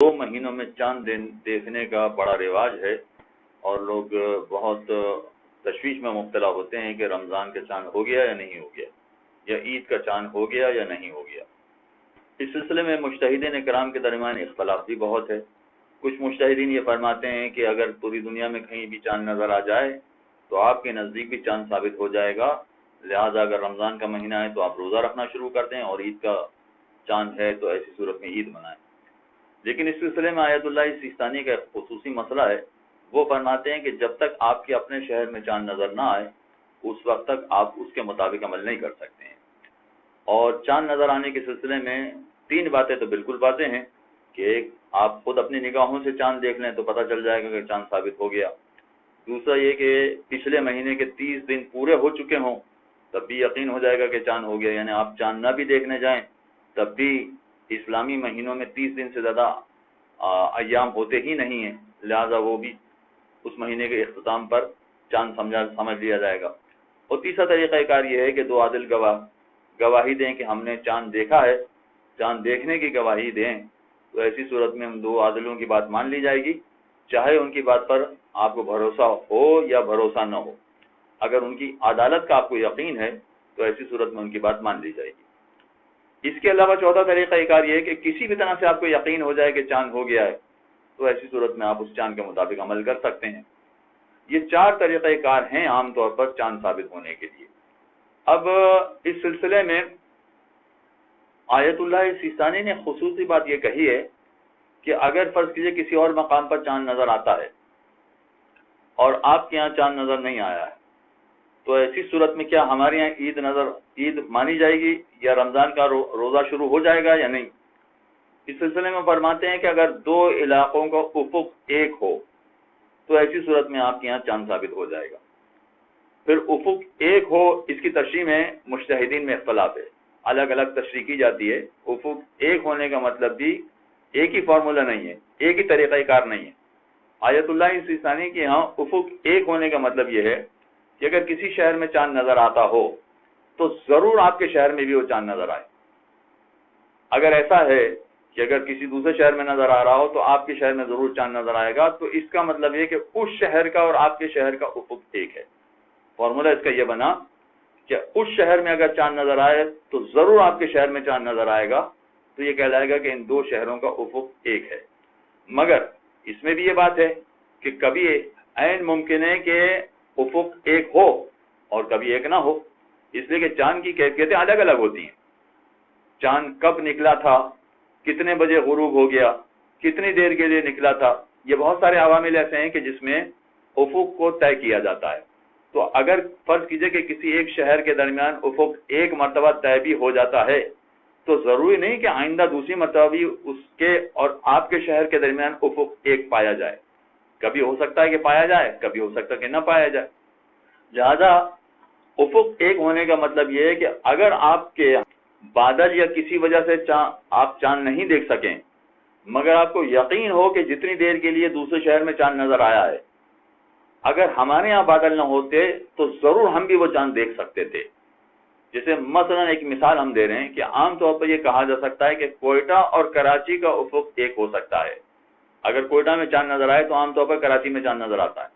2 مہینوں میں چاند دیکھنے کا بڑا رواج ہے اور لوگ بہت تشویش میں مبتلا ہوتے ہیں کہ رمضان کا چاند ہو گیا یا نہیں ہو گیا، یا عید کا چاند ہو گیا یا نہیں ہو گیا۔ اس سلسلے میں مجتہدین کرام کے درمیان اختلاف بھی بہت ہے۔ کچھ مجتہدین یہ فرماتے ہیں کہ اگر پوری دنیا میں کہیں بھی چاند نظر آ جائے تو آپ کے نزدیک بھی چاند ثابت ہو جائے گا، لہذا اگر رمضان کا مہینہ ہے تو آپ روزہ رکھنا شروع کر دیں، اور عید کا چاند ہے تو ایسی صورت میں عید منائیں۔ لیکن اس سلسلے میں آیت اللہ سیستانی کا ایک خصوصی مسئلہ ہے۔ وہ فرماتے ہیں کہ جب تک آپ کے اپنے شہر میں چاند نظر نہ آئے اس وقت تک آپ اس کے مطابق عمل نہیں کر سکتے ہیں۔ اور چاند نظر آنے کے سلسلے میں 3 باتیں تو بالکل واضح ہیں کہ ایک، آپ خود اپنی نگاہوں سے چاند دیکھ لیں تو پتہ چل جائے گا کہ چاند ثابت ہو گیا۔ دوسرا یہ کہ پچھلے مہینے کے 30 دن پورے ہو چکے ہوں تب بھی یقین ہو جائے گا کہ چاند ہو گیا، یعنی آپ چاند نہ بھی دیکھنے جائیں تب بھی اسلامی مہینوں میں 30 دن سے زیادہ ایام ہوتے ہی نہیں ہیں، لہذا وہ بھی اس مہینے کے اختتام پر چاند سمجھ لیا جائے گا۔ اور تیسرا طریقہ کار یہ ہے کہ 2 عادل گواہی دیں کہ ہم نے چاند دیکھا ہے، چاند دیکھنے کی گواہی دیں، تو ایسی صورت میں ہم 2 عادلوں کی بات مان لی جائے گی، چاہے ان کی بات پر آپ کو بھروسہ ہو یا بھروسہ نہ ہو۔ اگر ان کی عدالت کا آپ کو یقین ہے تو ایسی صورت میں ان کی بات مان لی جائے گی۔ اس کے علاوہ چوتھا طریقہ کار یہ ہے کہ کسی بھی طرح سے آپ کو یقین ہو جائے کہ چاند ہو گیا ہے تو ایسی صورت میں آپ اس چاند کے مطابق عمل کر سکتے ہیں۔ یہ 4 طریقہ کار ہیں عام طور پر چاند ثابت ہونے کے لیے۔ اب اس سلسلے میں آیت اللہ سیستانی نے خصوصی بات یہ کہی ہے کہ اگر فرض کیجئے کسی اور مقام پر چاند نظر آتا ہے اور آپ کے یہاں چاند نظر نہیں آیا ہے تو ایسی صورت میں کیا ہمارے یہاں عید مانی جائے گی یا رمضان کا روزہ شروع ہو جائے گا یا نہیں؟ اس سلسلے میں فرماتے ہیں کہ اگر 2 علاقوں کا افق ایک ہو تو ایسی صورت میں آپ کے یہاں چاند ثابت ہو جائے گا۔ پھر افق ایک ہو، اس کی تشریح میں مجتہدین میں اختلاف ہے، الگ الگ تشریح کی جاتی ہے۔ افق ایک ہونے کا مطلب بھی ایک ہی فارمولہ نہیں ہے، ایک ہی طریقہ کار نہیں ہے۔ آیت اللہ سیستانی کے یہاں افق ایک ہونے کا مطلب یہ ہے کہ اگر کسی شہر میں چاند نظر آتا ہو تو ضرور آپ کے شہر میں بھی وہ چاند نظر آئے۔ اگر ایسا ہے کہ اگر کسی دوسرے شہر میں نظر آ رہا ہو تو آپ کے شہر میں ضرور چاند نظر آئے گا، تو اس کا مطلب یہ کہ اس شہر کا اور آپ کے شہر کا افق ایک ہے۔ فارمولہ اس کا یہ بنا کہ اس شہر میں اگر چاند نظر آئے تو ضرور آپ کے شہر میں چاند نظر آئے گا، تو یہ کہلائے گا کہ ان 2 شہروں کا افق ایک ہے۔ مگر اس میں بھی یہ بات ہے کہ کبھی عین ممکن ہے کہ افق ایک ہو اور کبھی ایک نہ ہو، اس لیے کہ چاند کی کیفیتیں الگ الگ ہوتی ہیں۔ چاند کب نکلا تھا، کتنے بجے غروب ہو گیا، کتنی دیر کے لیے نکلا تھا، یہ بہت سارے عوامل ایسے ہیں کہ جس میں افق کو طے کیا جاتا ہے۔ تو اگر فرض کیجئے کہ کسی ایک شہر کے درمیان افق ایک مرتبہ طے بھی ہو جاتا ہے تو ضروری نہیں کہ آئندہ دوسری مرتبہ بھی اس کے اور آپ کے شہر کے درمیان افق ایک پایا جائے۔ کبھی ہو سکتا ہے کہ پایا جائے، کبھی ہو سکتا ہے کہ نہ پایا جائے۔ لہذا افق ایک ہونے کا مطلب یہ ہے کہ اگر آپ کے بادل یا کسی وجہ سے آپ چاند نہیں دیکھ سکیں، مگر آپ کو یقین ہو کہ جتنی دیر کے لیے دوسرے شہر میں چاند نظر آیا ہے، اگر ہمارے یہاں بادل نہ ہوتے تو ضرور ہم بھی وہ چاند دیکھ سکتے تھے۔ جیسے مثلا ایک مثال ہم دے رہے ہیں کہ عام طور پر یہ کہا جا سکتا ہے کہ کوئٹہ اور کراچی کا افق ایک ہو سکتا ہے۔ اگر کوئٹہ میں چاند نظر آئے تو عام طور پر کراچی میں چاند نظر آتا ہے،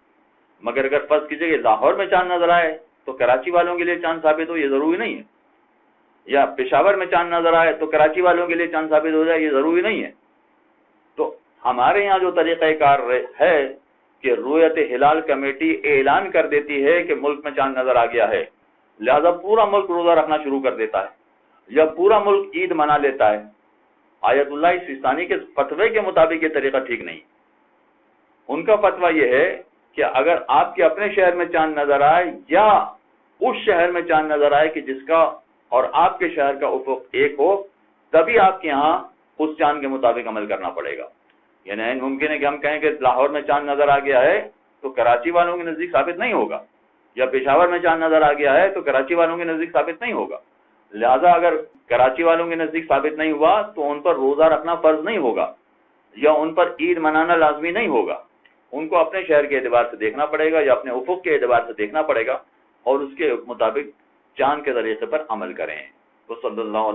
مگر اگر فرض کیجئے کہ لاہور میں چاند نظر آئے تو کراچی والوں کے لیے چاند ثابت ہو، یہ ضروری نہیں ہے، یا پشاور میں چاند نظر آئے تو کراچی والوں کے لیے چاند ثابت ہو جائے، یہ ضروری نہیں ہے۔ تو ہمارے یہاں جو طریقہ کار ہے کہ رؤیت ہلال کمیٹی اعلان کر دیتی ہے کہ ملک میں چاند نظر آ گیا ہے، لہذا پورا ملک روزہ رکھنا شروع کر دیتا ہے یا پورا ملک عید منا لیتا ہے۔ آیت اللہ سیستانی کے فتوے کے مطابق یہ طریقہ ٹھیک نہیں۔ ان کا فتویٰ یہ ہے کہ اگر آپ کے اپنے شہر میں چاند نظر آئے یا اس شہر میں چاند نظر آئے کہ جس کا اور آپ کے شہر کا افق ایک ہو، تبھی آپ کے ہاں اس چاند کے مطابق عمل کرنا پڑے گا۔ یعنی ممکن ہے کہ ہم کہیں کہ لاہور میں چاند نظر آ گیا ہے تو کراچی والوں کے نزدیک ثابت نہیں ہوگا، یا پشاور میں چاند نظر آ گیا ہے تو کراچی والوں کے نزدیک ثابت نہیں ہوگا۔ لہذا اگر کراچی والوں کے نزدیک ثابت نہیں ہوا تو ان پر روزہ رکھنا فرض نہیں ہوگا یا ان پر عید منانا لازمی نہیں ہوگا۔ ان کو اپنے شہر کے اعتبار سے دیکھنا پڑے گا یا اپنے افق کے اعتبار سے دیکھنا پڑے گا اور اس کے مطابق چاند کے طریقے پر عمل کریں۔ تو صلی اللہ علیہ